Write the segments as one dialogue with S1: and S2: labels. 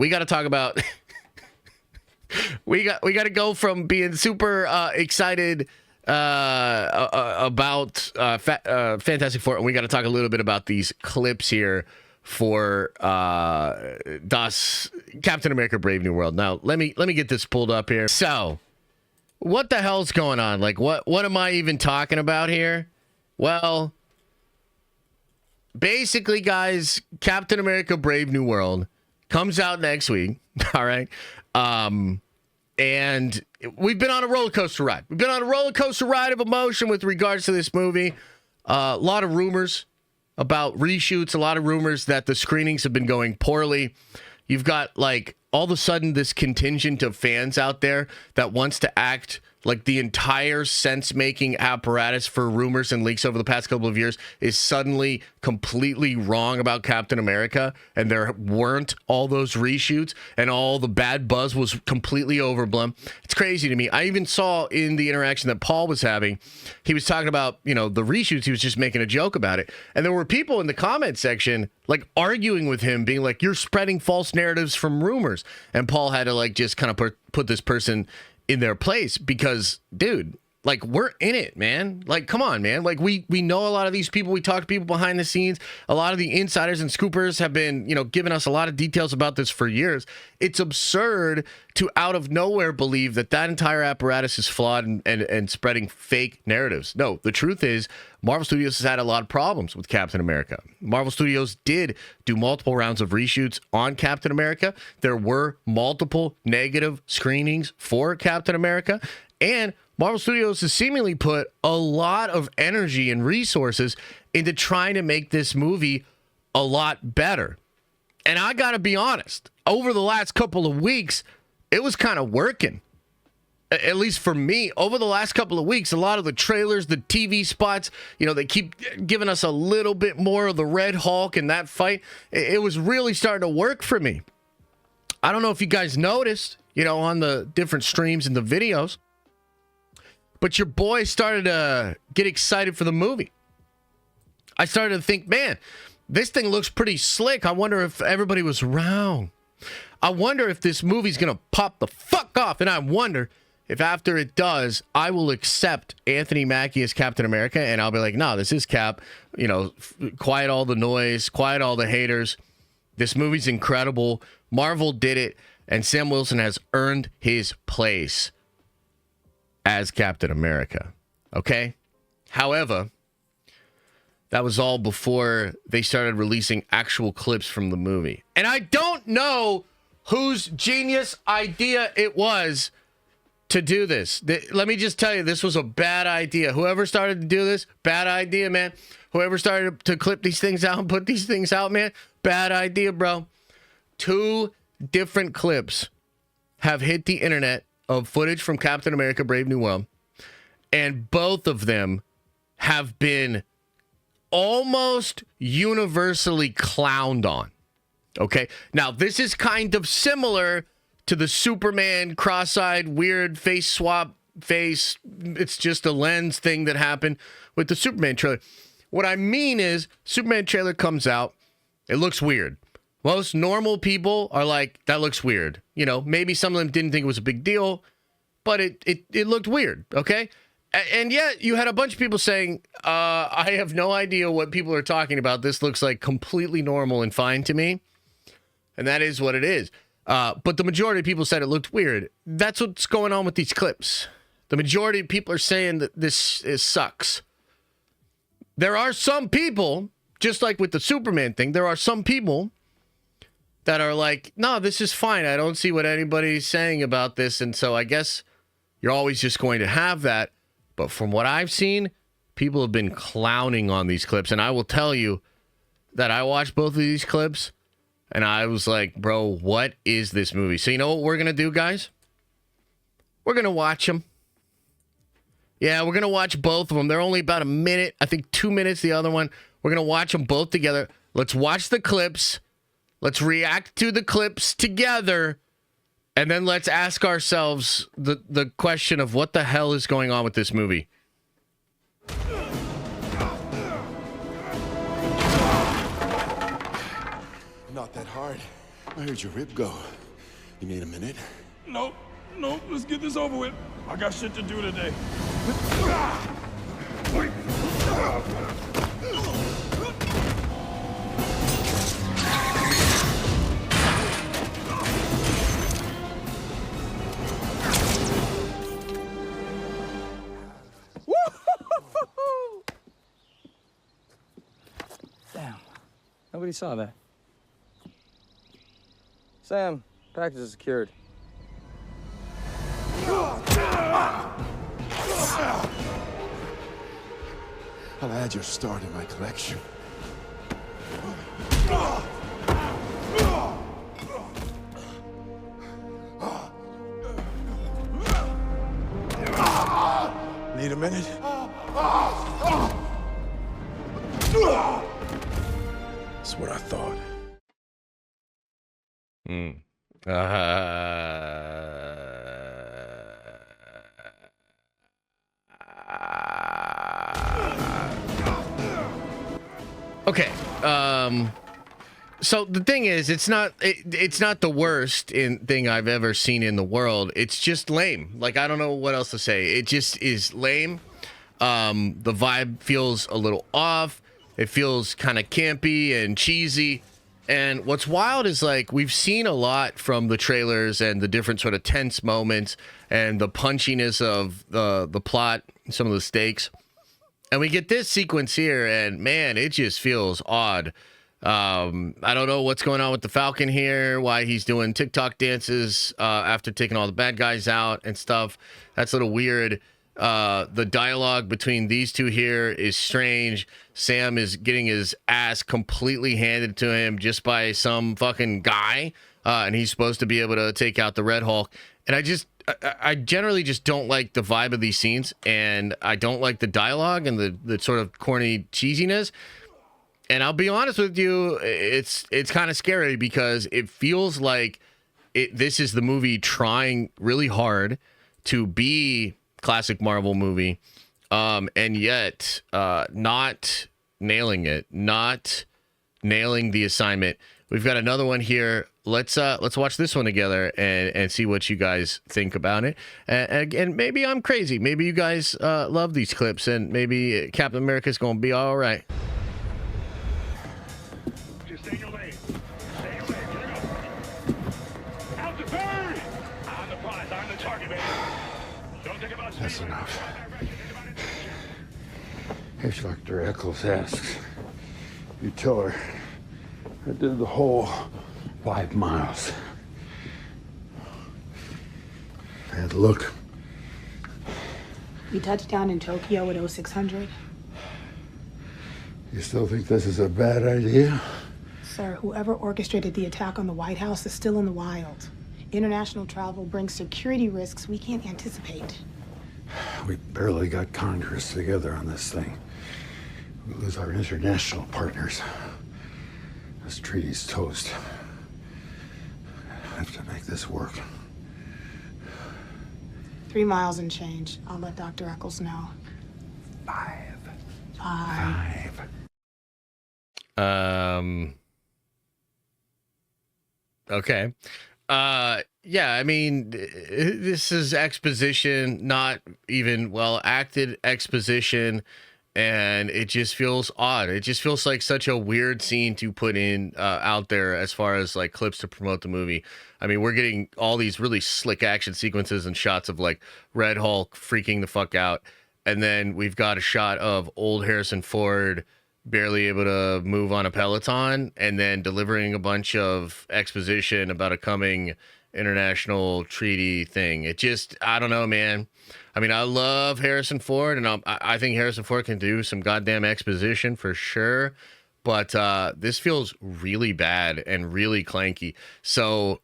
S1: we got to talk about we got to go from being super excited about Fantastic Four, and we got to talk a little bit about these clips here for Captain America Brave New World. Now, let me get this pulled up here. So, what the hell's going on? Like, what am I even talking about here? Well, basically, guys, Captain America Brave New World comes out next week. All right. And we've been on a roller coaster ride. We've been on a roller coaster ride of emotion with regards to this movie. A lot of rumors about reshoots, a lot of rumors that the screenings have been going poorly. You've got, like, all of a sudden this contingent of fans out there that wants to act like the entire sense-making apparatus for rumors and leaks over the past couple of years is suddenly completely wrong about Captain America, and there weren't all those reshoots, and all the bad buzz was completely overblown. It's crazy to me. I even saw in the interaction that Paul was having, he was talking about, you know, the reshoots. He was just making a joke about it. And there were people in the comment section, like, arguing with him, being like, you're spreading false narratives from rumors. And Paul had to, like, just kind of put this person in their place because, dude, like, we're in it, man. Like, come on, man. Like, we know a lot of these people. We talk to people behind the scenes. A lot of the insiders and scoopers have been, you know, giving us a lot of details about this for years. It's absurd to out of nowhere believe that entire apparatus is flawed and spreading fake narratives. No, the truth is Marvel Studios has had a lot of problems with Captain America. Marvel Studios did do multiple rounds of reshoots on Captain America. There were multiple negative screenings for Captain America, and Marvel Studios has seemingly put a lot of energy and resources into trying to make this movie a lot better. And I got to be honest, over the last couple of weeks, it was kind of working. At least for me, over the last couple of weeks, a lot of the trailers, the TV spots, you know, they keep giving us a little bit more of the Red Hulk and that fight. It was really starting to work for me. I don't know if you guys noticed, you know, on the different streams and the videos, but your boy started to get excited for the movie. I started to think, man, this thing looks pretty slick. I wonder if everybody was wrong. I wonder if this movie's going to pop the fuck off. And I wonder if after it does, I will accept Anthony Mackie as Captain America. And I'll be like, no, this is Cap. You know, quiet all the noise, quiet all the haters. This movie's incredible. Marvel did it. And Sam Wilson has earned his place as Captain America. Okay? However, that was all before they started releasing actual clips from the movie. And I don't know whose genius idea it was to do this. Let me just tell you, this was a bad idea. Whoever started to do this, bad idea, man. Whoever started to clip these things out and put these things out, man, bad idea, bro. 2 different clips have hit the internet of footage from Captain America Brave New World, and both of them have been almost universally clowned on. Okay, now this is kind of similar to the Superman cross-eyed weird face swap face. It's just a lens thing that happened with the Superman trailer. What I mean is, Superman trailer comes out, it looks weird. Most normal people are like, that looks weird. You know, maybe some of them didn't think it was a big deal, but it looked weird, okay? And yet you had a bunch of people saying, I have no idea what people are talking about. This looks like completely normal and fine to me. And that is what it is. But the majority of people said it looked weird. That's what's going on with these clips. The majority of people are saying that this sucks. There are some people, just like with the Superman thing, there are some people that are like, no, this is fine. I don't see what anybody's saying about this. And so I guess you're always just going to have that. But from what I've seen, people have been clowning on these clips. And I will tell you that I watched both of these clips and I was like, bro, what is this movie? So you know what we're going to do, guys? We're going to watch them. Yeah, we're going to watch both of them. They're only about a minute. I think 2 minutes, the other one. We're going to watch them both together. Let's watch the clips. Let's react to the clips together. And then let's ask ourselves the question of what the hell is going on with this movie.
S2: Not that hard. I heard your rib go. You need a minute?
S3: Nope. Let's get this over with. I got shit to do today.
S4: Damn. Nobody saw that. Sam, package is secured.
S2: I'll add your star to my collection. Need a minute? That's what I thought.
S1: Okay. So the thing is, it's not the worst thing I've ever seen in the world. It's just lame. Like, I don't know what else to say. It just is lame. The vibe feels a little off. It feels kind of campy and cheesy. And what's wild is, like, we've seen a lot from the trailers and the different sort of tense moments and the punchiness of the plot, some of the stakes. And we get this sequence here, and man, it just feels odd. I don't know what's going on with the Falcon here, why he's doing TikTok dances after taking all the bad guys out and stuff. That's a little weird. The dialogue between these two here is strange. Sam is getting his ass completely handed to him just by some fucking guy, and he's supposed to be able to take out the Red Hulk. And I generally just don't like the vibe of these scenes, and I don't like the dialogue and the sort of corny cheesiness. And I'll be honest with you, it's kind of scary because it feels like this is the movie trying really hard to be classic Marvel movie, and yet not nailing it, not nailing the assignment. We've got another one here. Let's watch this one together and see what you guys think about it. And maybe I'm crazy. Maybe you guys love these clips, and maybe Captain America's going to be all right.
S3: Just stay in your lane. Stay in your lane. Here we go. Out the bird! I'm the prize. I'm the target, baby. Don't think about speed.
S2: That's enough. If Dr. Eccles asks, you tell her I did the whole 5 miles. And look.
S5: We touched down in Tokyo at 0600.
S2: You still think this is a bad idea?
S5: Sir, whoever orchestrated the attack on the White House is still in the wild. International travel brings security risks we can't anticipate.
S2: We barely got Congress together on this thing. We lose our international partners. This treaty's toast. I have to make this work.
S5: 3 miles and change. I'll let Dr. Eccles know.
S2: 5.
S1: Okay. Yeah, I mean, this is exposition, not even well acted exposition, and it just feels odd. It just feels like such a weird scene to put in out there as far as like clips to promote the movie. I mean, we're getting all these really slick action sequences and shots of like Red Hulk freaking the fuck out, and then we've got a shot of old Harrison Ford barely able to move on a Peloton, and then delivering a bunch of exposition about a coming international treaty thing. It just, I don't know, man. I mean, I love Harrison Ford, and I think Harrison Ford can do some goddamn exposition for sure, but this feels really bad and really clanky. So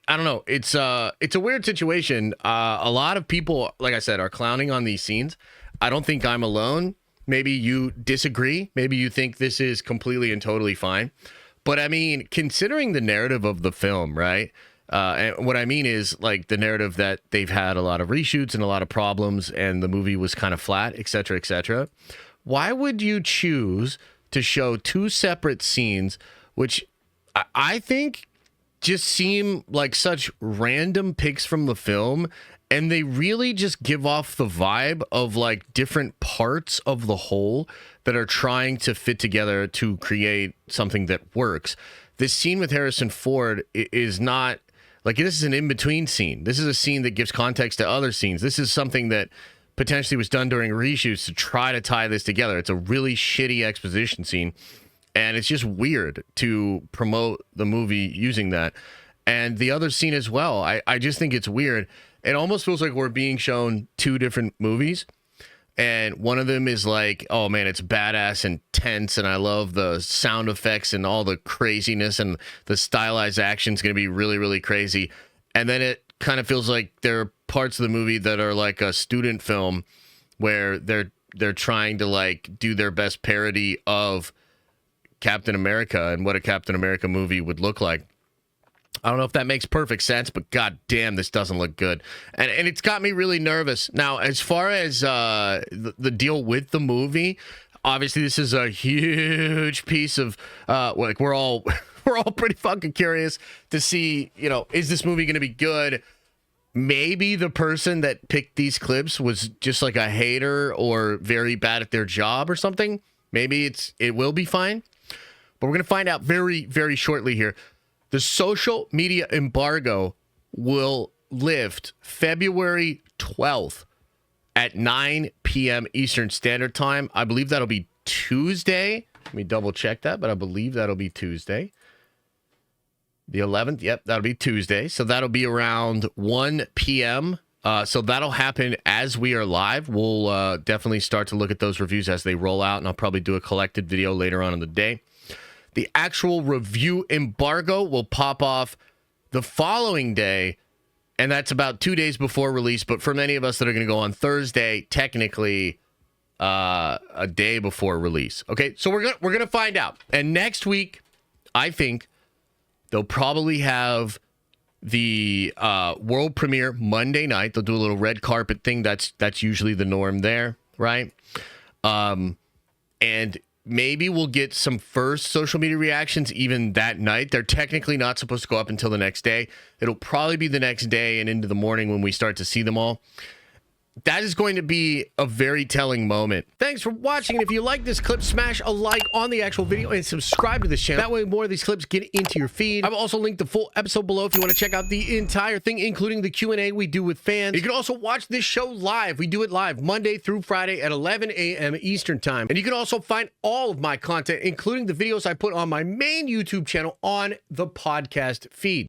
S1: I don't know. It's a weird situation. A lot of people, like I said, are clowning on these scenes. I don't think I'm alone. Maybe you disagree. Maybe you think this is completely and totally fine. But I mean, considering the narrative of the film, right? And what I mean is like the narrative that they've had a lot of reshoots and a lot of problems, and the movie was kind of flat, et cetera, et cetera. Why would you choose to show 2 separate scenes, which I think just seem like such random picks from the film, and they really just give off the vibe of like different parts of the whole that are trying to fit together to create something that works. This scene with Harrison Ford is not like, this is an in-between scene. This is a scene that gives context to other scenes. This is something that potentially was done during reshoots to try to tie this together. It's a really shitty exposition scene, and it's just weird to promote the movie using that. And the other scene as well, I just think it's weird. It almost feels like we're being shown two different movies. And one of them is like, oh man, it's badass and tense, and I love the sound effects and all the craziness, and the stylized action is going to be really, really crazy. And then it kind of feels like there are parts of the movie that are like a student film where they're trying to like do their best parody of Captain America and what a Captain America movie would look like. I don't know if that makes perfect sense, but god damn, this doesn't look good. And it's got me really nervous. Now, as far as the deal with the movie, obviously this is a huge piece of like we're all pretty fucking curious to see, you know, is this movie going to be good? Maybe the person that picked these clips was just like a hater or very bad at their job or something. Maybe it will be fine. But we're going to find out very, very shortly here. The social media embargo will lift February 12th at 9 p.m. Eastern Standard Time. I believe that'll be Tuesday. Let me double check that, but I believe that'll be Tuesday. The 11th, yep, that'll be Tuesday. So that'll be around 1 p.m. So that'll happen as we are live. We'll definitely start to look at those reviews as they roll out, and I'll probably do a collected video later on in the day. The actual review embargo will pop off the following day, and that's about 2 days before release. But for many of us that are going to go on Thursday, technically a day before release. Okay, so we're gonna find out. And next week, I think they'll probably have the world premiere Monday night. They'll do a little red carpet thing. That's usually the norm there, right? And maybe we'll get some first social media reactions even that night. They're technically not supposed to go up until the next day. It'll probably be the next day and into the morning when we start to see them all. That is going to be a very telling moment. Thanks for watching. And if you like this clip, smash a like on the actual video and subscribe to this channel. That way more of these clips get into your feed. I've also linked the full episode below if you want to check out the entire thing, including the Q&A we do with fans. You can also watch this show live. We do it live Monday through Friday at 11 a.m. Eastern Time. And you can also find all of my content, including the videos I put on my main YouTube channel, on the podcast feed.